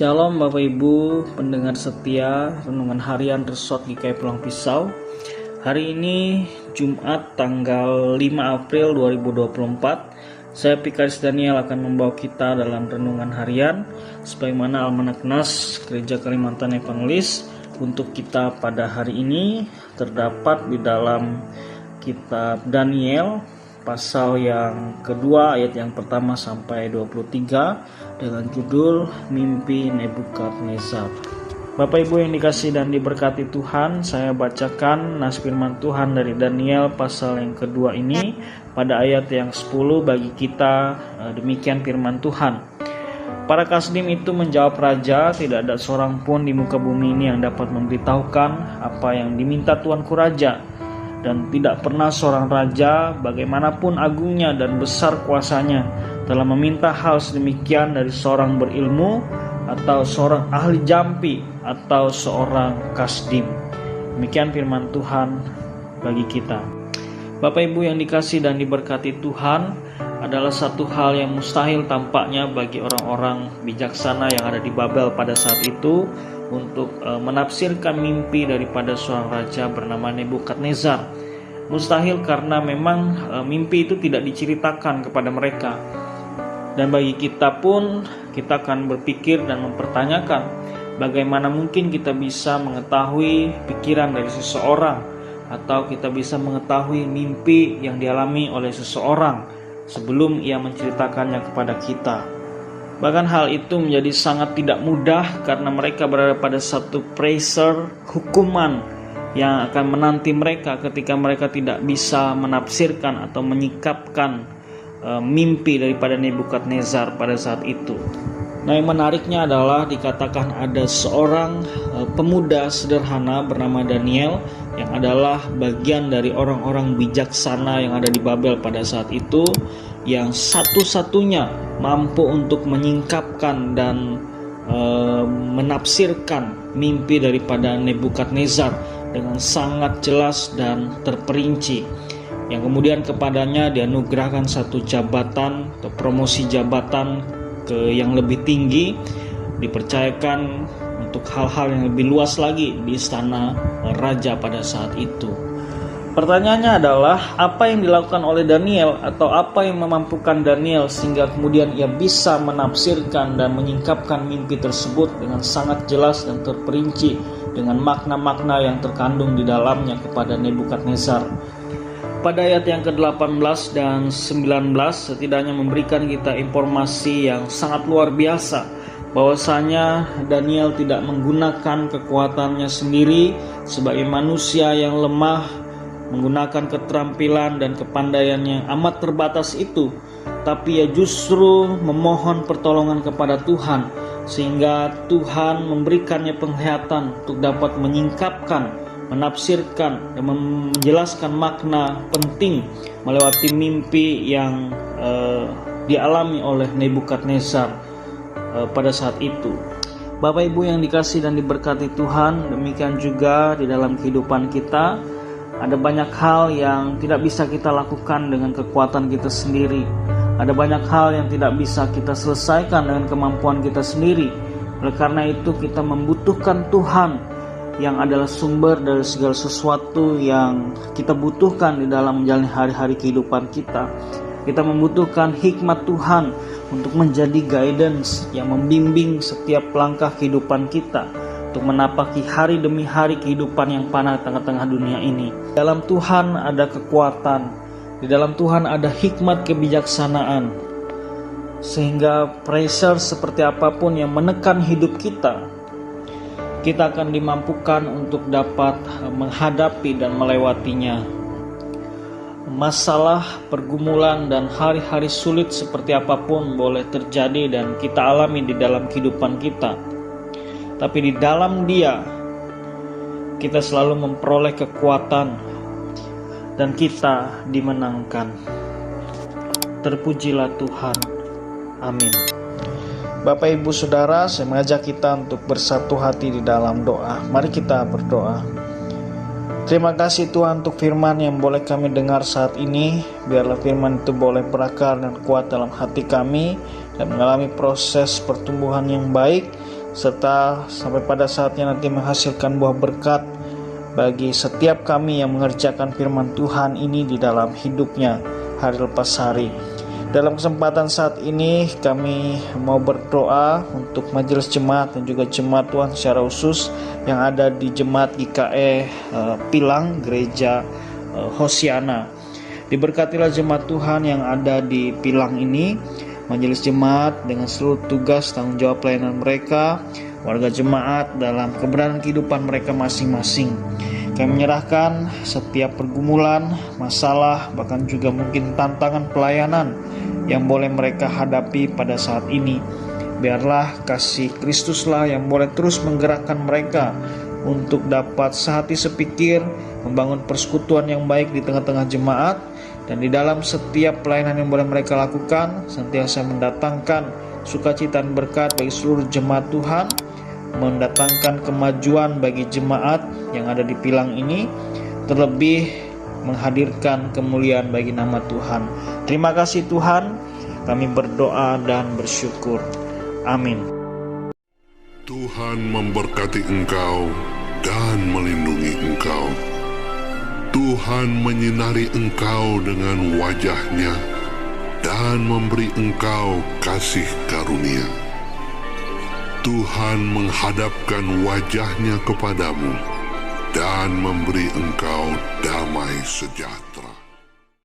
Shalom Bapak Ibu, pendengar setia Renungan Harian Resort GKI Pulang Pisau. Hari ini Jumat tanggal 5 April 2024. Saya Pikaris Daniel akan membawa kita dalam Renungan Harian sebagaimana Almanak Nas Gereja Kalimantan Evangelis. Untuk kita pada hari ini terdapat di dalam kitab Daniel pasal yang kedua ayat yang pertama sampai 23 dengan judul Mimpi Nebukadnezar. Bapak Ibu yang dikasihi dan diberkati Tuhan, saya bacakan nas firman Tuhan dari Daniel pasal yang kedua ini pada ayat yang 10 bagi kita. Demikian firman Tuhan. Para kasdim itu menjawab raja, tidak ada seorang pun di muka bumi ini yang dapat memberitahukan apa yang diminta tuanku raja. Dan tidak pernah seorang raja, bagaimanapun agungnya dan besar kuasanya, telah meminta hal sedemikian dari seorang berilmu, atau seorang ahli jampi, atau seorang kasdim. Demikian firman Tuhan bagi kita. Bapak Ibu yang dikasihi dan diberkati Tuhan, adalah satu hal yang mustahil tampaknya bagi orang-orang bijaksana yang ada di Babel pada saat itu untuk menafsirkan mimpi daripada seorang raja bernama Nebukadnezar. Mustahil karena memang mimpi itu tidak diceritakan kepada mereka. Dan bagi kita pun, kita akan berpikir dan mempertanyakan bagaimana mungkin kita bisa mengetahui pikiran dari seseorang, atau kita bisa mengetahui mimpi yang dialami oleh seseorang sebelum ia menceritakannya kepada kita. Bahkan hal itu menjadi sangat tidak mudah karena mereka berada pada satu pressure hukuman yang akan menanti mereka ketika mereka tidak bisa menafsirkan atau menyikapkan mimpi daripada Nebukadnezar pada saat itu. Nah, yang menariknya adalah dikatakan ada seorang pemuda sederhana bernama Daniel yang adalah bagian dari orang-orang bijaksana yang ada di Babel pada saat itu, yang satu-satunya mampu untuk menyingkapkan dan menafsirkan mimpi daripada Nebukadnezar dengan sangat jelas dan terperinci, yang kemudian kepadanya dianugerahkan satu jabatan atau promosi jabatan ke yang lebih tinggi, dipercayakan untuk hal-hal yang lebih luas lagi di istana raja pada saat itu. Pertanyaannya adalah, apa yang dilakukan oleh Daniel atau apa yang memampukan Daniel sehingga kemudian ia bisa menafsirkan dan menyingkapkan mimpi tersebut dengan sangat jelas dan terperinci dengan makna-makna yang terkandung di dalamnya kepada Nebukadnezar. Pada ayat yang ke-18 dan 19 setidaknya memberikan kita informasi yang sangat luar biasa, bahwasanya Daniel tidak menggunakan kekuatannya sendiri sebagai manusia yang lemah, menggunakan keterampilan dan kepandaian yang amat terbatas itu, tapi ia justru memohon pertolongan kepada Tuhan, sehingga Tuhan memberikannya penglihatan untuk dapat menyingkapkan, menafsirkan dan menjelaskan makna penting melewati mimpi yang dialami oleh Nebukadnezar pada saat itu. Bapak Ibu yang dikasihi dan diberkati Tuhan, demikian juga di dalam kehidupan kita ada banyak hal yang tidak bisa kita lakukan dengan kekuatan kita sendiri. Ada banyak hal yang tidak bisa kita selesaikan dengan kemampuan kita sendiri. Oleh karena itu kita membutuhkan Tuhan yang adalah sumber dari segala sesuatu yang kita butuhkan di dalam menjalani hari-hari kehidupan kita. Kita membutuhkan hikmat Tuhan untuk menjadi guidance yang membimbing setiap langkah kehidupan kita, untuk menapaki hari demi hari kehidupan yang panah di tengah-tengah dunia ini. Di dalam Tuhan ada kekuatan, di dalam Tuhan ada hikmat kebijaksanaan, sehingga pressure seperti apapun yang menekan hidup kita, kita akan dimampukan untuk dapat menghadapi dan melewatinya. Masalah, pergumulan, dan hari-hari sulit seperti apapun boleh terjadi dan kita alami di dalam kehidupan kita. Tapi di dalam Dia, kita selalu memperoleh kekuatan dan kita dimenangkan. Terpujilah Tuhan. Amin. Bapak Ibu Saudara, saya mengajak kita untuk bersatu hati di dalam doa. Mari kita berdoa. Terima kasih Tuhan untuk firman yang boleh kami dengar saat ini. Biarlah firman itu boleh berakar dan kuat dalam hati kami dan mengalami proses pertumbuhan yang baik, serta sampai pada saatnya nanti menghasilkan buah berkat bagi setiap kami yang mengerjakan firman Tuhan ini di dalam hidupnya hari lepas hari. Dalam kesempatan saat ini kami mau berdoa untuk majelis jemaat dan juga jemaat Tuhan secara khusus yang ada di Jemaat GKE Pilang, Gereja Hosiana. Diberkatilah jemaat Tuhan yang ada di Pilang ini, majelis jemaat dengan seluruh tugas tanggung jawab pelayanan mereka, warga jemaat dalam keberadaan kehidupan mereka masing-masing. Kami menyerahkan setiap pergumulan, masalah, bahkan juga mungkin tantangan pelayanan yang boleh mereka hadapi pada saat ini. Biarlah kasih Kristuslah yang boleh terus menggerakkan mereka untuk dapat sehati sepikir, membangun persekutuan yang baik di tengah-tengah jemaat, dan di dalam setiap pelayanan yang boleh mereka lakukan, senantiasa mendatangkan sukacita dan berkat bagi seluruh jemaat Tuhan, mendatangkan kemajuan bagi jemaat yang ada di Pilang ini, terlebih menghadirkan kemuliaan bagi nama Tuhan. Terima kasih Tuhan, kami berdoa dan bersyukur. Amin. Tuhan memberkati engkau dan melindungi engkau. Tuhan menyinari engkau dengan wajah-Nya dan memberi engkau kasih karunia. Tuhan menghadapkan wajah-Nya kepadamu dan memberi engkau damai sejahtera.